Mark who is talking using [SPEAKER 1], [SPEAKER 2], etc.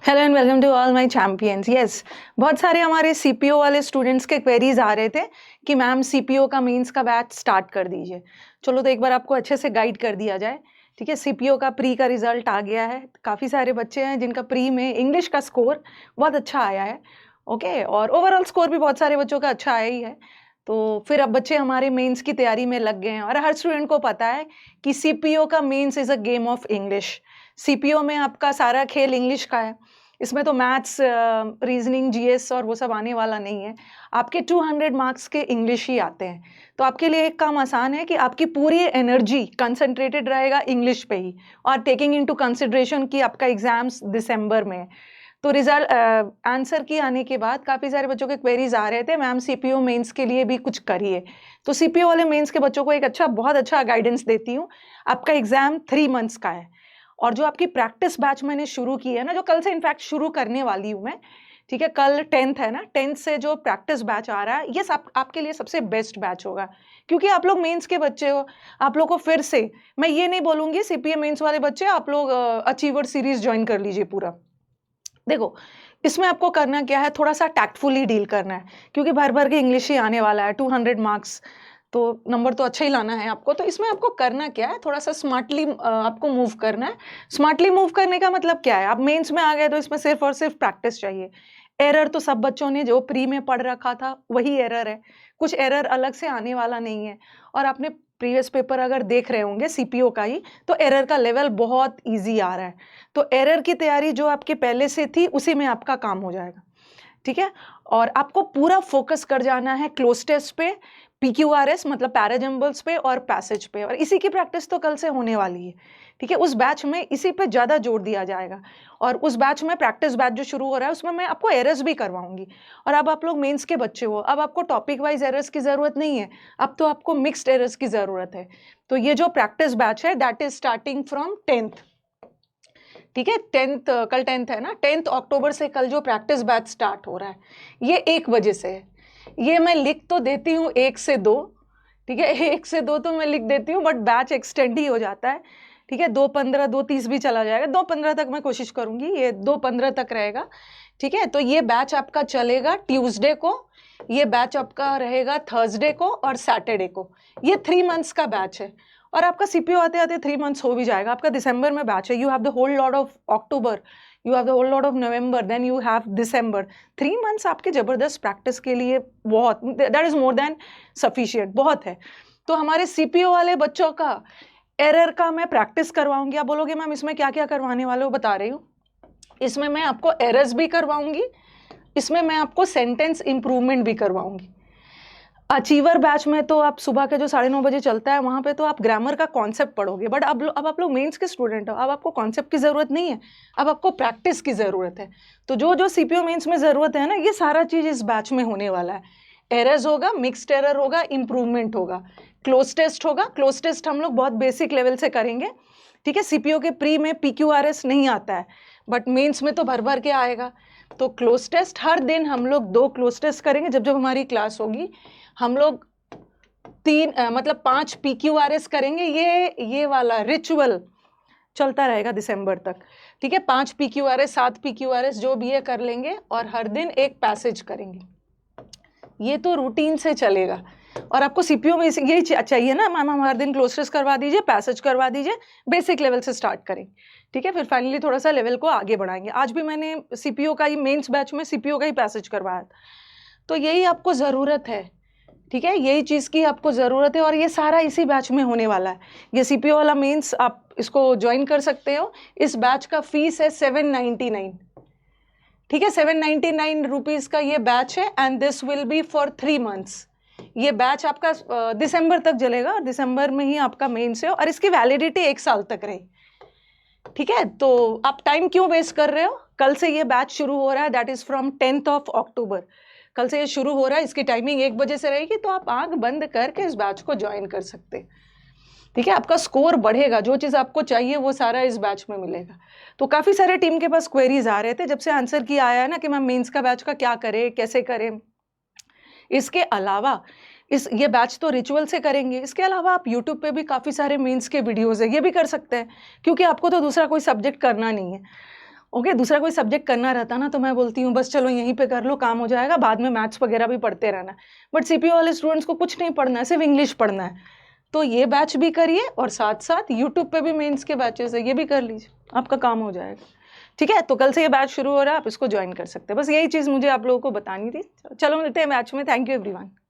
[SPEAKER 1] Hello and welcome to all my champions. Yes, बहुत सारे हमारे सीपीओ वाले स्टूडेंट्स के क्वेरीज आ रहे थे कि मैम सीपीओ का मेंस का बैच स्टार्ट कर दीजिए। चलो तो एक बार आपको अच्छे से गाइड कर दिया जाए। ठीक है, सीपीओ का प्री का रिजल्ट आ गया है। काफ़ी सारे बच्चे हैं जिनका प्री में इंग्लिश का स्कोर बहुत अच्छा आया है। ओके, और ओवरऑल स्कोर भी बहुत सारे बच्चों का अच्छा आया ही है। तो फिर अब बच्चे हमारे मेंस की तैयारी में लग गए हैं और हर स्टूडेंट को पता है कि सीपीओ का mains is a game of English. CPO में आपका सारा खेल इंग्लिश का है। इसमें तो मैथ्स, रीजनिंग, जीएस और वो सब आने वाला नहीं है। आपके 200 मार्क्स के इंग्लिश ही आते हैं। तो आपके लिए एक काम आसान है कि आपकी पूरी एनर्जी कंसंट्रेटेड रहेगा इंग्लिश पे ही, और टेकिंग इनटू कंसिडरेशन कि आपका एग्जाम्स दिसंबर में है। तो रिजल्ट आंसर की आने के बाद काफ़ी सारे बच्चों के क्वेरीज आ रहे थे, मैम सीपीओ मेंस के लिए भी कुछ करिए। तो सीपीओ वाले मेंस के बच्चों को एक बहुत अच्छा गाइडेंस देती हूँ। आपका एग्जाम 3 मंथ्स का है और जो आपकी प्रैक्टिस बैच मैंने शुरू की है ना, जो कल से इनफैक्ट शुरू करने वाली हूँ मैं। ठीक है, कल 10th है ना, 10th से जो प्रैक्टिस बैच आ रहा है ये आपके लिए सबसे बेस्ट बैच होगा, क्योंकि आप लोग मेंस के बच्चे हो। आप लोग को फिर से मैं ये नहीं बोलूंगी सीपीए मेंस वाले बच्चे आप लोग अचीवर सीरीज ज्वाइन कर लीजिए पूरा। देखो, इसमें आपको करना क्या है, थोड़ा सा टैक्टफुली डील करना है, क्योंकि भर भर के इंग्लिश ही आने वाला है। 200 मार्क्स तो नंबर तो अच्छा ही लाना है आपको। तो इसमें आपको करना क्या है, थोड़ा सा स्मार्टली आपको मूव करना है। स्मार्टली मूव करने का मतलब क्या है, आप मेंस में आ गए तो इसमें सिर्फ और सिर्फ प्रैक्टिस चाहिए। एरर तो सब बच्चों ने जो प्री में पढ़ रखा था वही एरर है, कुछ एरर अलग से आने वाला नहीं है। और आपने प्रीवियस पेपर अगर देख रहे होंगे सीपीओ का ही, तो एरर का लेवल बहुत ईजी आ रहा है। तो एरर की तैयारी जो आपके पहले से थी उसी में आपका काम हो जाएगा। ठीक है, और आपको पूरा फोकस कर जाना है क्लोज टेस्ट पे, पीक्यूआरएस मतलब पैराजम्बल्स पे और पैसेज पे, और इसी की प्रैक्टिस तो कल से होने वाली है। ठीक है, उस बैच में इसी पे ज़्यादा जोर दिया जाएगा। और उस बैच में, प्रैक्टिस बैच जो शुरू हो रहा है, उसमें मैं आपको एरर्स भी करवाऊंगी। और अब आप लोग मेंस के बच्चे हो, अब आपको टॉपिक वाइज एरर्स की ज़रूरत नहीं है, अब तो आपको मिक्स्ड एरर्स की ज़रूरत है। तो ये जो प्रैक्टिस बैच है that is starting from 10th। ठीक है, 10th, कल 10th है ना, 10th अक्टूबर से कल जो प्रैक्टिस बैच स्टार्ट हो रहा है ये 1 बजे से है। ये मैं लिख तो देती हूँ 1 से 2। ठीक है, 1 से 2 तो मैं लिख देती हूँ, बट बैच एक्सटेंड ही हो जाता है। ठीक है, 2:15, 2:30 भी चला जाएगा, 2:15 तक मैं कोशिश करूंगी, ये 2:15 तक रहेगा। ठीक है, तो ये बैच आपका चलेगा ट्यूसडे को, ये बैच आपका रहेगा थर्सडे को और सैटरडे को। ये 3 मंथ्स का बैच है। और आपका सीपीओ आते आते 3 मंथ्स हो भी जाएगा। आपका दिसंबर में बैच है, you have the whole lot of October, you have the whole lot of November, then you have December. 3 months आपके जबरदस्त प्रैक्टिस के लिए बहुत, that is more than sufficient, बहुत है। तो हमारे सीपीओ वाले बच्चों का एरर का मैं प्रैक्टिस करवाऊंगी। आप बोलोगे मैम इसमें क्या क्या करवाने वाले हो, बता रही हूँ। इसमें मैं आपको एरर्स भी करवाऊंगी, इसमें मैं आपको सेंटेंस इंप्रूवमेंट भी करवाऊंगी। अचीवर बैच में तो आप सुबह के जो 9:30 बजे चलता है वहाँ पे तो आप ग्रामर का कॉन्सेप्ट पढ़ोगे, बट अब आप लोग मेंस के स्टूडेंट हो, अब आपको कॉन्सेप्ट की ज़रूरत नहीं है, अब आपको प्रैक्टिस की ज़रूरत है। तो जो जो सीपीओ मेंस में ज़रूरत है ना, ये सारा चीज़ इस बैच में होने वाला है। एरर्स होगा, मिक्स्ड एरर होगा, इम्प्रूवमेंट होगा, क्लोज टेस्ट होगा। क्लोज टेस्ट हम लोग बहुत बेसिक लेवल से करेंगे। ठीक है, सीपीओ के प्री में पीक्यूआरएस नहीं आता है, बट मेंस में तो भर भर के आएगा। तो क्लोज टेस्ट हर दिन हम लोग 2 क्लोज टेस्ट करेंगे। जब जब हमारी क्लास होगी हम लोग 3 मतलब 5 पीक्यूआरएस करेंगे। ये वाला रिचुअल चलता रहेगा दिसंबर तक। ठीक है, 5 पीक्यूआरएस, 7 पीक्यूआरएस जो भी है कर लेंगे, और हर दिन एक पैसेज करेंगे। ये तो रूटीन से चलेगा। और आपको सीपीओ में यही चाहिए ना, मैम हम हर दिन क्लोज टेस्ट करवा दीजिए, पैसेज करवा दीजिए, बेसिक लेवल से स्टार्ट करें। ठीक है, फिर फाइनली थोड़ा सा लेवल को आगे बढ़ाएंगे। आज भी मैंने सीपीओ का ही, मेंस बैच में सीपीओ का ही पैसेज करवाया। तो यही आपको ज़रूरत है। ठीक है, यही चीज़ की आपको ज़रूरत है, और ये सारा इसी बैच में होने वाला है। ये सीपीओ वाला मेंस आप इसको ज्वाइन कर सकते हो। इस बैच का फीस है 799। ठीक है, 799 रुपीज़ का ये बैच है, and this will be for 3 months. ये बैच आपका दिसंबर तक चलेगा, और दिसंबर में ही आपका मेंस है, और इसकी वैलिडिटी 1 साल तक रही। ठीक है, तो आप टाइम क्यों वेस्ट कर रहे हो, कल से ये बैच शुरू हो रहा है, that is from 10th of October. कल से ये शुरू हो रहा है, इसकी टाइमिंग 1 बजे से रहेगी, तो आप आंख बंद करके इस बैच को ज्वाइन कर सकते हैं। ठीक है, आपका स्कोर बढ़ेगा, जो चीज़ आपको चाहिए वो सारा इस बैच में मिलेगा। तो काफ़ी सारे टीम के पास क्वेरीज आ रहे थे जब से आंसर किया आया है ना, कि मैम मेंस का बैच का क्या करें, कैसे करें। इसके अलावा ये बैच तो रिचुअल से करेंगे, इसके अलावा आप यूट्यूब पे भी काफ़ी सारे मेंस के वीडियोज़ है, ये भी कर सकते हैं, क्योंकि आपको तो दूसरा कोई सब्जेक्ट करना नहीं है। ओके, दूसरा कोई सब्जेक्ट करना रहता ना तो मैं बोलती हूँ बस चलो यहीं पे कर लो, काम हो जाएगा, बाद में मैथ्स वगैरह भी पढ़ते रहना है। बट सीपीओ वाले स्टूडेंट्स को कुछ नहीं पढ़ना है, सिर्फ इंग्लिश पढ़ना है। तो ये बैच भी करिए और साथ-साथ यूट्यूब पे भी मेंस के बैचेस है, ये भी कर लीजिए, आपका काम हो जाएगा। ठीक है? तो कल से ये बैच शुरू हो रहा है, आप इसको जॉइन कर सकते हैं। बस यही चीज़ मुझे आप लोगों को बतानी थी। चलो मिलते हैं बैच में। Thank you everyone.